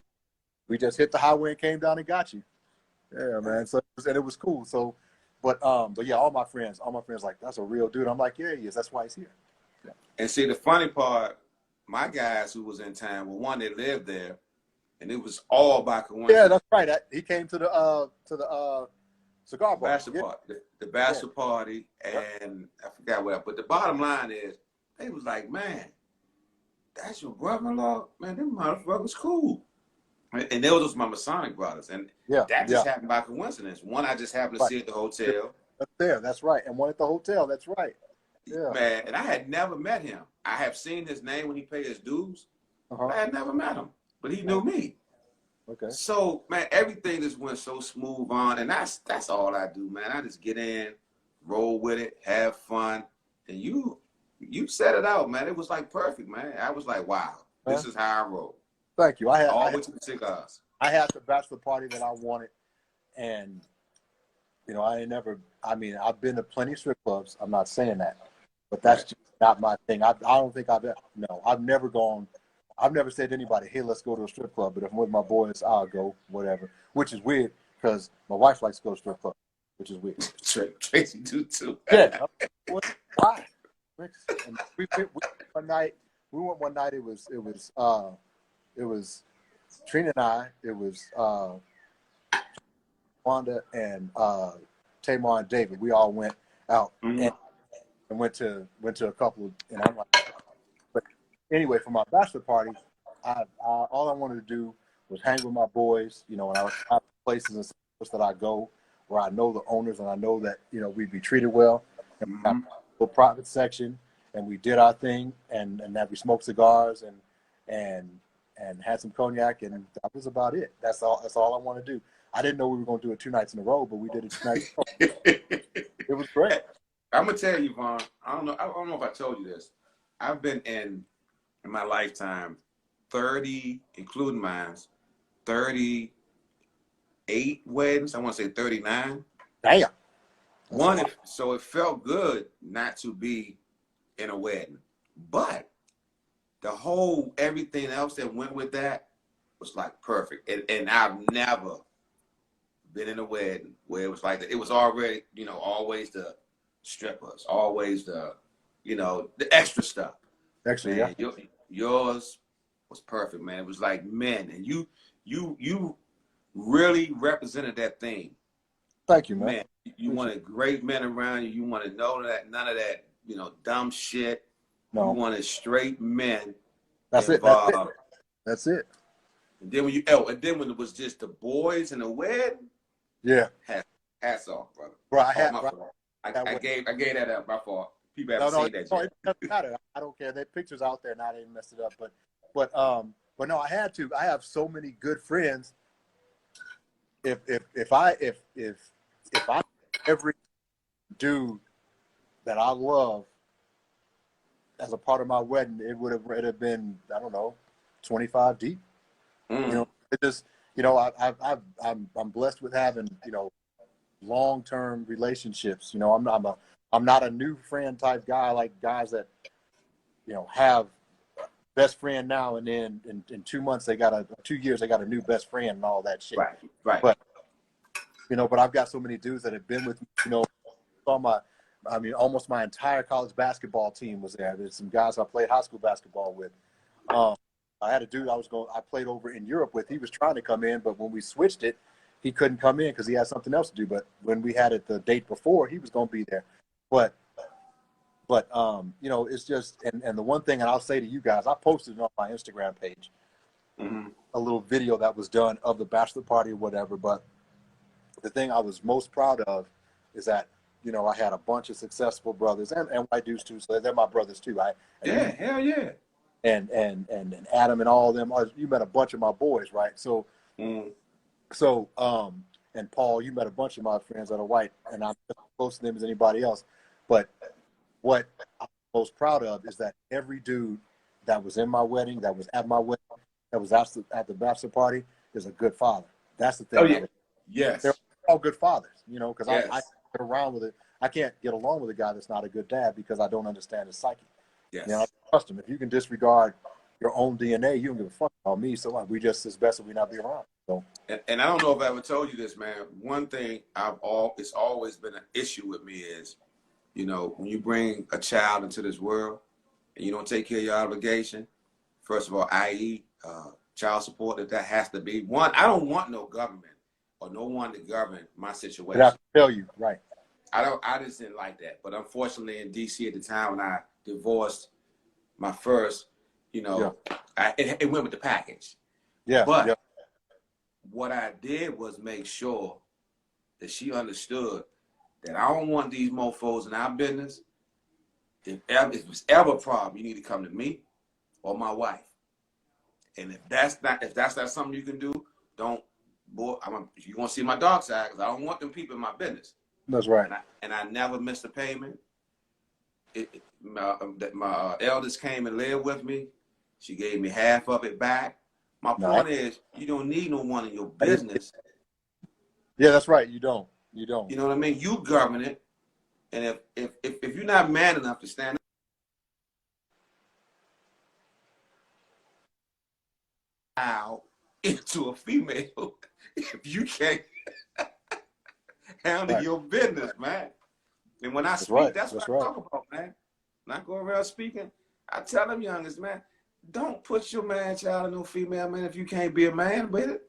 We just hit the highway and came down and got you. Yeah, man. So it was cool. So, but yeah, all my friends like, "That's a real dude." I'm like, "Yeah, he is. That's why he's here." Yeah. And see, the funny part, my guys who was in town were one that lived there, and it was all by coincidence. Yeah, that's right. He came to the cigar bar. Bachelor party, the bachelor party, and I forgot what. But the bottom line is, they was like, "Man, that's your brother-in-law, man. Them motherfuckers cool." And those was my Masonic brothers, and that just happened by coincidence. One I just happened to see at the hotel. That's right. And one at the hotel, that's right. Yeah. Man, and I had never met him. I have seen his name when he paid his dues. I had never met him, but he knew me. Okay. So, man, everything just went so smooth on, and that's all I do, man. I just get in, roll with it, have fun, and you set it out, man. It was like perfect, man. I was like, wow, this is how I roll. Thank you. I had the bachelor party that I wanted, and you know, I've been to plenty of strip clubs. I'm not saying that, but that's just not my thing. I don't think I've never said to anybody, "Hey, let's go to a strip club." But if I'm with my boys, I'll go, whatever. Which is weird because my wife likes to go to strip club, which is weird. Tracy do too. Yeah. Why? And we one night. We went one night. It was Trina and I. It was Wanda and Tamar and David. We all went out and went to a couple. And I'm like, but anyway, for my bachelor party, all I wanted to do was hang with my boys. You know, and I was out places and places that I go where I know the owners and I know that we'd be treated well. And we got a little private section, and we did our thing, and that we smoked cigars and had some cognac, and that was about it. That's all I want to do. I didn't know we were going to do it 2 nights in a row, but we did it 2 nights in a row. It was great. I'm gonna tell you, Vaughn. I don't know if I told you this. I've been in my lifetime 30, including mine, 38 weddings. I want to say 39. Damn. So it felt good not to be in a wedding, but the whole everything else that went with that was like perfect. And I've never been in a wedding where it was like that. It was already, always the strippers, always the extra stuff. Actually, man, yeah. Yours was perfect, man. It was like men, and you really represented that thing. Thank you, man. You wanted great men around you. You wanted none of that, dumb shit. No. You wanted straight men. That's involved. it. That's it. And then when it was just the boys and the wedding, yeah. Hats off, brother. Bro, I gave that up. My fault. People haven't seen that yet. It doesn't matter. I don't care. There pictures out there now. They didn't mess it up, but no, I had to. I have so many good friends. If I every dude that I love as a part of my wedding, it would have been, I don't know, 25 deep. It just I'm blessed with having long-term relationships. I'm not a new friend type guy. I like guys that have best friend now, and then in 2 months 2 years they got a new best friend and all that shit. Right. But but I've got so many dudes that have been with me. Almost my entire college basketball team was there. There's some guys I played high school basketball with. I had a dude I played over in Europe with. He was trying to come in, but when we switched it, he couldn't come in because he had something else to do. But when we had it the date before, he was going to be there. But it's just, and the one thing, and I'll say to you guys, I posted it on my Instagram page, a little video that was done of the bachelor party or whatever. But the thing I was most proud of is that, I had a bunch of successful brothers and white dudes too. So they're my brothers too. Hell yeah. And Adam and all of them. You met a bunch of my boys, right? So, and Paul, you met a bunch of my friends that are white, and I'm as close to them as anybody else. But what I'm most proud of is that every dude that was in my wedding, that was at my wedding, that was at the bachelor party, is a good father. That's the thing. Oh yeah. Yes. They're all good fathers, because yes. I get around with it. I can't get along with a guy that's not a good dad because I don't understand his psyche. Yes. I trust him. If you can disregard your own DNA, you don't give a fuck about me. So we just, it's best that we not be around. So. And I don't know if I ever told you this, man. One thing it's always been an issue with me is, when you bring a child into this world and you don't take care of your obligation, first of all, i.e., child support, that has to be one. I don't want no government or no one to govern my situation. I tell you, right. I just didn't like that. But unfortunately in DC at the time when I divorced my first, it went with the package. Yeah. But what I did was make sure that she understood that I don't want these mofos in our business. If it's ever a problem, you need to come to me or my wife. And if that's not something you can do, you're gonna see my dark side because I don't want them people in my business. That's right. And I never missed a payment. My eldest came and lived with me. She gave me half of it back. My point is, you don't need no one in your business. Yeah, that's right. You don't. You know what I mean? You govern it. And if you're not man enough to stand out into a female, if you can't handle your business, man. And when I speak, that's what I talk about, man. when I go around speaking, I tell them youngest, man, don't put your man child in no female man if you can't be a man with it.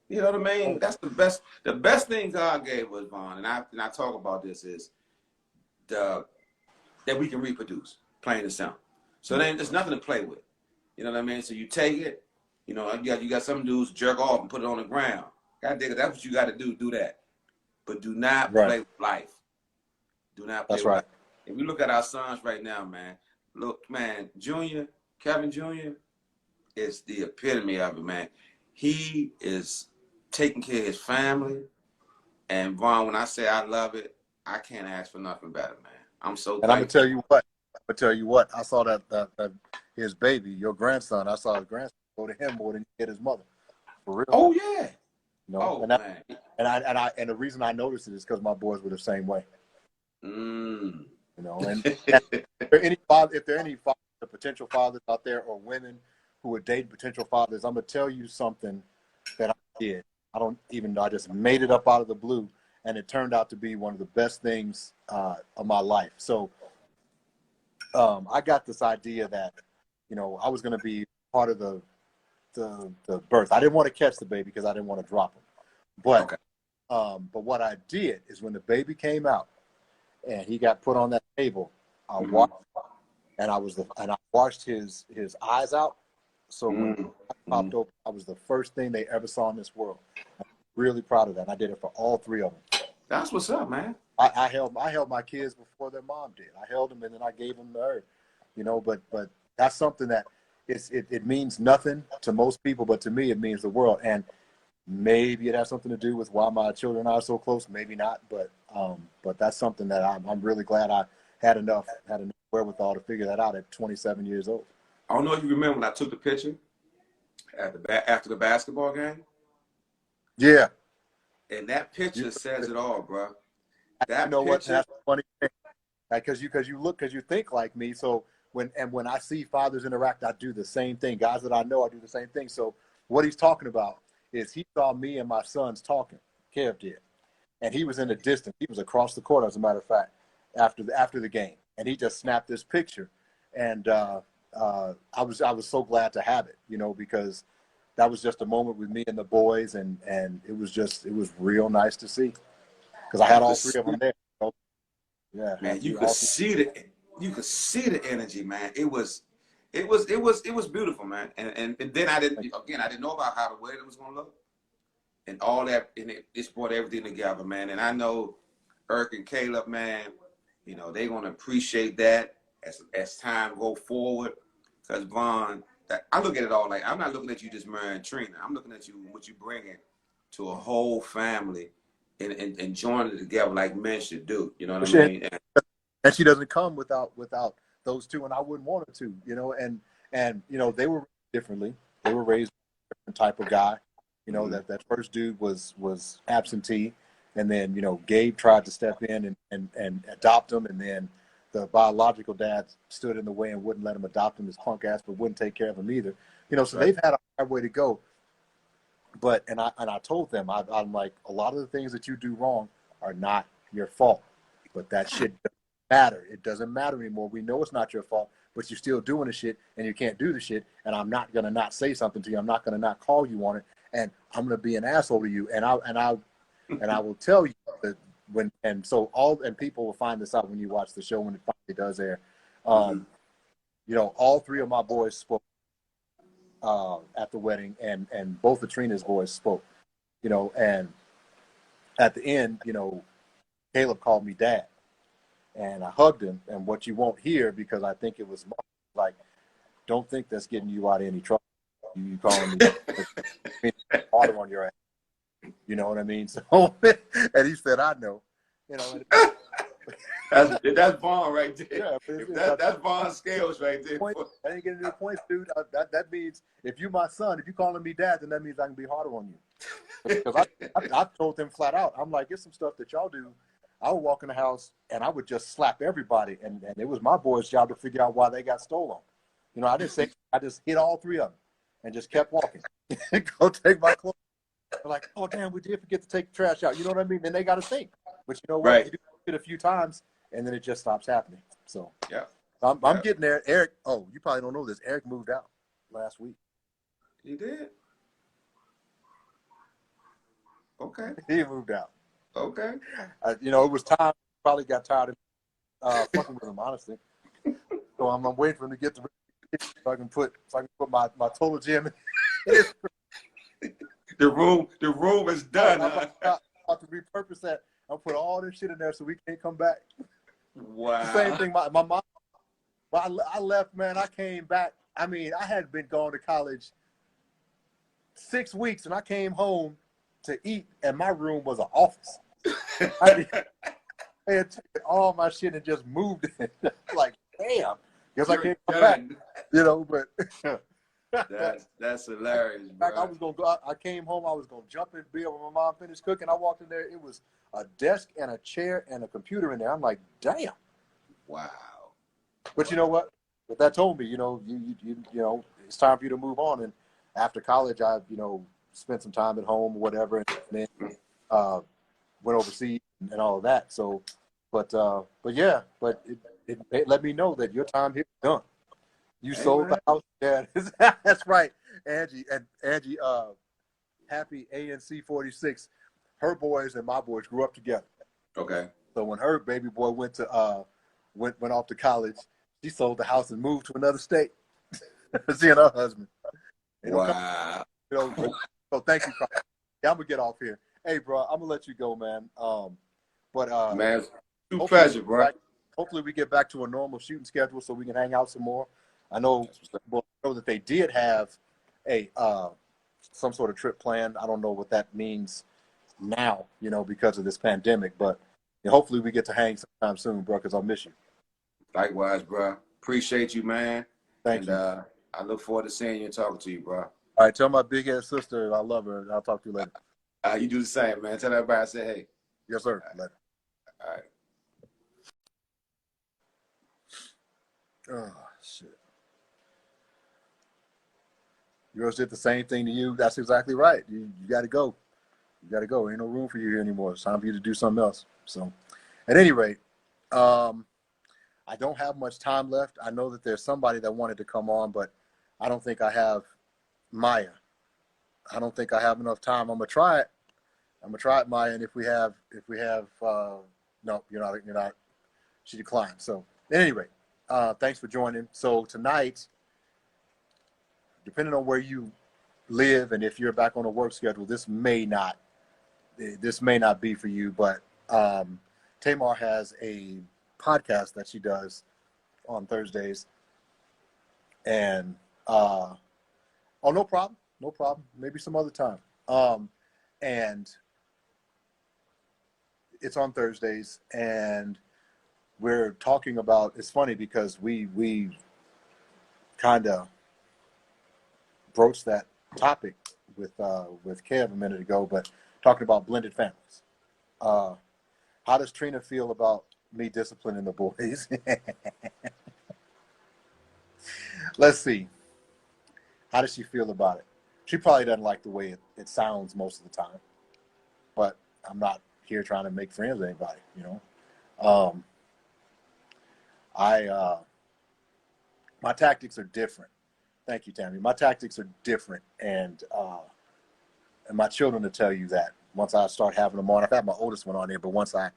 You know what I mean? That's the best thing God gave us, Vaughn, and I talk about this is that we can reproduce, plain and simple. So then there's nothing to play with. You know what I mean? So you take it, you know, you got some dudes jerk off and put it on the ground. God dig it, that's what you got to do that. But do not play with life. Do not play with life. If we look at our sons right now, man, look, man, Kevin Jr. is the epitome of it, man. He is taking care of his family. And Vaughn, when I say I love it, I can't ask for nothing better, man. I'm so thankful. And I'm gonna tell you what. I saw that his baby, your grandson. I saw his grandson go to him more than he did his mother. For real. Oh yeah. You know? Oh man. And the reason I noticed it is because my boys were the same way. Mm. You know, and if there are any potential fathers out there or women who would date potential fathers, I'm gonna tell you something that I did. I don't even know. I just made it up out of the blue, and it turned out to be one of the best things of my life. So I got this idea that, you know, I was going to be part of the birth. I didn't want to catch the baby because I didn't want to drop him. But what I did is when the baby came out and he got put on that table, I watched and I washed his eyes out. So when I popped open, I was the first thing they ever saw in this world. I'm really proud of that. And I did it for all three of them. That's what's up, man. I held my kids before their mom did. I held them and then I gave them to her, you know. But that's something that it means nothing to most people, but to me it means the world. And maybe it has something to do with why my children are so close. Maybe not, but that's something that I'm really glad I had enough wherewithal to figure that out at 27 years old. I don't know if you remember when I took the picture after the basketball game. Yeah. And that picture says it all, bro. That you know picture. That's funny because you think like me. So when I see fathers interact, I do the same thing. Guys that I know, I do the same thing. So what he's talking about is he saw me and my sons talking. Kev did, and he was in the distance. He was across the court, as a matter of fact, after the game, and he just snapped this picture, and I was so glad to have it, you know, because that was just a moment with me and the boys, and it was real nice to see, because I had all three of them there. You know? Yeah, man, you could see the energy, man. It was beautiful, man. And then I didn't know about how the wedding was gonna look, and all that, and it brought everything together, man. And I know Eric and Caleb, man, you know, they're gonna appreciate that as time go forward, because Vaughn, I look at it all like, I'm not looking at you just marrying Trina. I'm looking at you, what you bringing to a whole family and joining it together like men should do. You know what I mean? And she doesn't come without those two, and I wouldn't want her to, you know. And you know, they were raised differently. They were raised a different type of guy. You know, that first dude was absentee, and then, you know, Gabe tried to step in and adopt him, and then the biological dad stood in the way and wouldn't let him adopt him, his punk ass, but wouldn't take care of him either. You know, so they've had a hard way to go. But I told them, I'm like, a lot of the things that you do wrong are not your fault, but that shit doesn't matter. It doesn't matter anymore. We know it's not your fault, but you're still doing the shit, and you can't do the shit. And I'm not gonna not say something to you. I'm not gonna not call you on it, and I'm gonna be an asshole to you. And I will tell you that people will find this out when you watch the show when it finally does air. You know, all three of my boys spoke at the wedding, and both of Trina's boys spoke. You know, and at the end, you know, Caleb called me dad, and I hugged him. And what you won't hear, because I think it was like, don't think that's getting you out of any trouble. You calling me harder on your ass. You know what I mean? So, and he said, I know. You know. That's Vaughn right there. Yeah, that's Vaughn's scales right there. I ain't getting to the point, dude. That means if you my son, if you calling me dad, then that means I can be harder on you. Because I told them flat out, I'm like, it's some stuff that y'all do. I would walk in the house and I would just slap everybody, and it was my boys' job to figure out why they got stolen. You know, I just hit all three of them and just kept walking. Go take my clothes. They're like, oh damn, we did forget to take the trash out. You know what I mean? Then they got to think. But you know what? Right. You do it a few times, and then it just stops happening. So yeah, I'm getting there. Eric, oh, you probably don't know this. Eric moved out last week. He did? Okay. He moved out. Okay. You know, it was time. Probably got tired of fucking with him, honestly. So I'm waiting for him to get so I can put my total gym in. The room is done. I'm about to repurpose that. I'll put all this shit in there so we can't come back. Wow. The same thing. My mom. I left, man. I came back. I mean, I had been going to college 6 weeks, and I came home to eat, and my room was an office. I had taken all my shit and just moved it. Like, damn. Guess I can't come back. You know, but that's hilarious, bro. I was gonna go out. I came home. I was gonna jump in bed when my mom finished cooking. I walked in there. It was a desk and a chair and a computer in there. I'm like, damn. Wow. But you know what? But that told me, you know, you know, it's time for you to move on. And after college, I, you know, spent some time at home or whatever, and then went overseas and all of that. So, but yeah, but it let me know that your time here is done. You sold the house. Yeah, that's right, Angie. And Angie, happy ANC 46. Her boys and my boys grew up together. Okay. So when her baby boy went off to college, she sold the house and moved to another state. Seeing her husband. Wow. You know, so thank you, Carl. Yeah, I'm gonna get off here. Hey, bro, I'm gonna let you go, man. Man, it's a pleasure, bro. Hopefully we get back to a normal shooting schedule so we can hang out some more. I know that they did have a some sort of trip planned. I don't know what that means now, you know, because of this pandemic. But you know, hopefully we get to hang sometime soon, bro, because I'll miss you. Likewise, bro. Appreciate you, man. Thank you. I look forward to seeing you and talking to you, bro. All right, tell my big ass sister I love her. I'll talk to you later. You do the same, man. Tell everybody I said hey. Yes, sir. Later. All right. Oh, shit. Yours did the same thing to you. That's exactly right. You got to go. You got to go. Ain't no room for you here anymore. It's time for you to do something else. So, at any rate, I don't have much time left. I know that there's somebody that wanted to come on, but I don't think I have Maya. I don't think I have enough time. I'm gonna try it. I'm gonna try it, Maya. And if we have, no, you're not. She declined. So, at any rate, thanks for joining. So tonight, depending on where you live and if you're back on a work schedule, this may not be for you. But Tamar has a podcast that she does on Thursdays, and oh, no problem, maybe some other time. And it's on Thursdays, and we're talking about, it's funny because we kind of broached that topic with Kev a minute ago, but talking about blended families. How does Trina feel about me disciplining the boys? Let's see. How does she feel about it? She probably doesn't like the way it sounds most of the time, but I'm not here trying to make friends with anybody, you know. My tactics are different. Thank you, Tammy. My tactics are different, and my children will tell you that once I start having them on. I've had my oldest one on there, but once I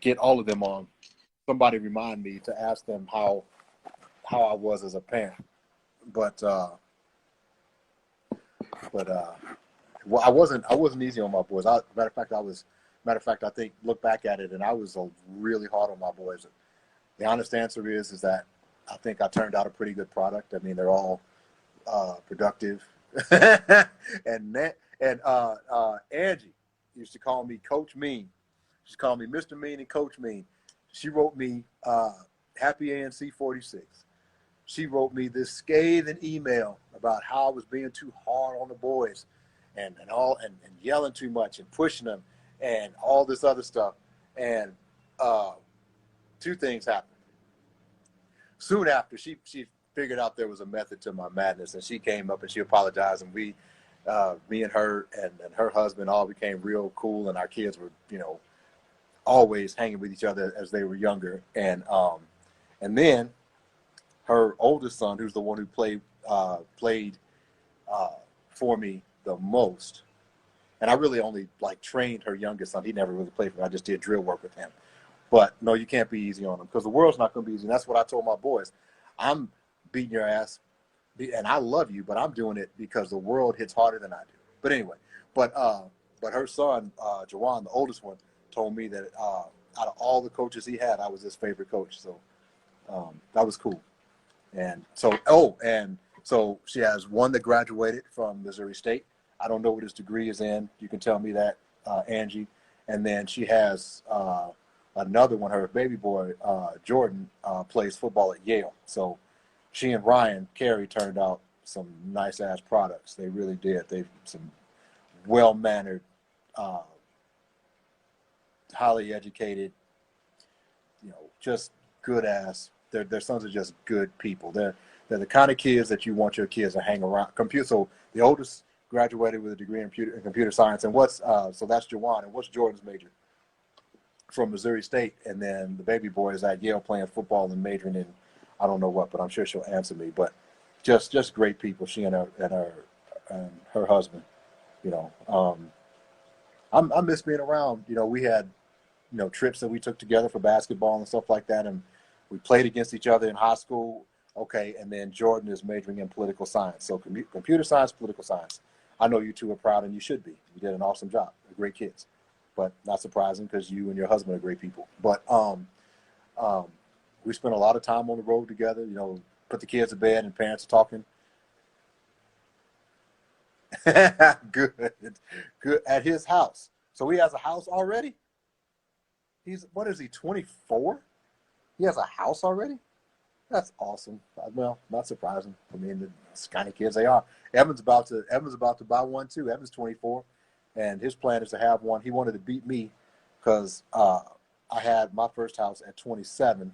get all of them on, somebody remind me to ask them how I was as a parent. But well, I wasn't easy on my boys. Matter of fact, I think look back at it, and I was really hard on my boys. The honest answer is that I think I turned out a pretty good product. I mean, they're all productive, and Angie used to call me Coach Mean. She called me Mr. Mean and Coach Mean. She wrote me Happy ANC 46. She wrote me this scathing email about how I was being too hard on the boys and yelling too much and pushing them and all this other stuff. And two things happened. Soon after, she figured out there was a method to my madness, and she came up and she apologized, and we me and her husband all became real cool, and our kids were, always hanging with each other as they were younger. And then her oldest son, who's the one who played for me the most, and I really only trained her youngest son. He never really played for me. I just did drill work with him. But no, you can't be easy on him, because the world's not going to be easy. And that's what I told my boys. I'm beating your ass, and I love you, but I'm doing it because the world hits harder than I do. But anyway, but her son, Jawan, the oldest one, told me that out of all the coaches he had, I was his favorite coach. So that was cool. And so she has one that graduated from Missouri State. I don't know what his degree is in. You can tell me that, Angie. And then she has another one. Her baby boy, Jordan, plays football at Yale. So she and Ryan Carey turned out some nice-ass products. They really did. They've some well-mannered, highly educated, just good-ass. Their sons are just good people. They're the kind of kids that you want your kids to hang around. So the oldest graduated with a degree in computer science. And so that's Jawan. And what's Jordan's major? From Missouri State. And then the baby boy is at Yale playing football and majoring in I don't know what, but I'm sure she'll answer me. But just great people. She and her husband. I miss being around. We had trips that we took together for basketball and stuff like that, and we played against each other in high school. Okay, and then Jordan is majoring in political science. So computer science, political science. I know you two are proud, and you should be. You did an awesome job. They're great kids. But not surprising, because you and your husband are great people. But we spent a lot of time on the road together, put the kids to bed and parents are talking. Good. At his house. So he has a house already? What is he, 24? He has a house already? That's awesome. Well, not surprising. I mean, it's the kind of kids they are. Evan's about to buy one too. Evan's 24, and his plan is to have one. He wanted to beat me because I had my first house at 27,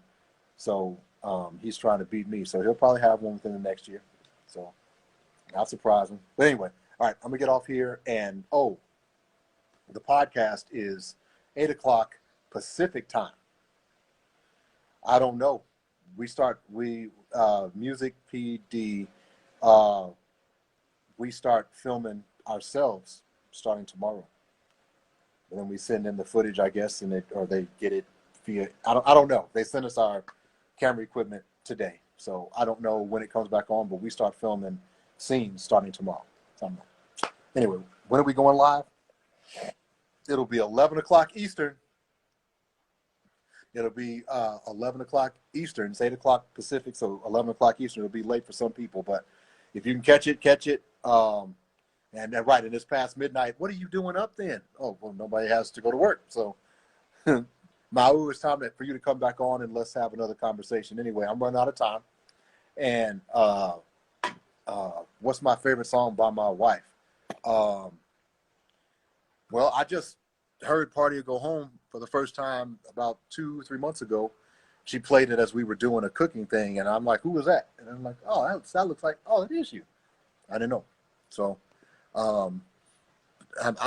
so he's trying to beat me. So he'll probably have one within the next year. So not surprising. But anyway, all right, I'm gonna get off here. And the podcast is 8 o'clock Pacific time. I don't know. Music PD, we start filming ourselves starting tomorrow. And then we send in the footage, I guess, or they get it via, I don't know. They send us our camera equipment today. So I don't know when it comes back on, but we start filming scenes starting tomorrow. Anyway, when are we going live? It'll be 11 o'clock Eastern. It'll be 11 o'clock Eastern. It's 8 o'clock Pacific, so 11 o'clock Eastern. It'll be late for some people, but if you can catch it, catch it. And right, and it's past midnight. What are you doing up then? Oh, well, nobody has to go to work. So, Mau, it's time for you to come back on and let's have another conversation. Anyway, I'm running out of time. And what's my favorite song by my wife? Well, I just heard Party or Go Home for the first time about 2 or 3 months ago. She played it as we were doing a cooking thing, and I'm like, who was that? And I'm like, oh, that looks like, oh, it is you. I didn't know. So I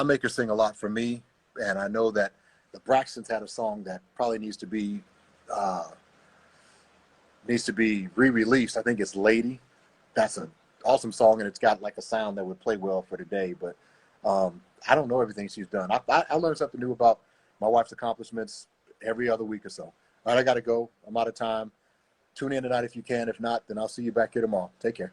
make her sing a lot for me, and I know that the Braxtons had a song that probably needs to be re-released. I think it's Lady. That's an awesome song, and it's got like a sound that would play well for today, but I don't know everything she's done. I learn something new about my wife's accomplishments every other week or so. All right, I got to go. I'm out of time. Tune in tonight if you can. If not, then I'll see you back here tomorrow. Take care.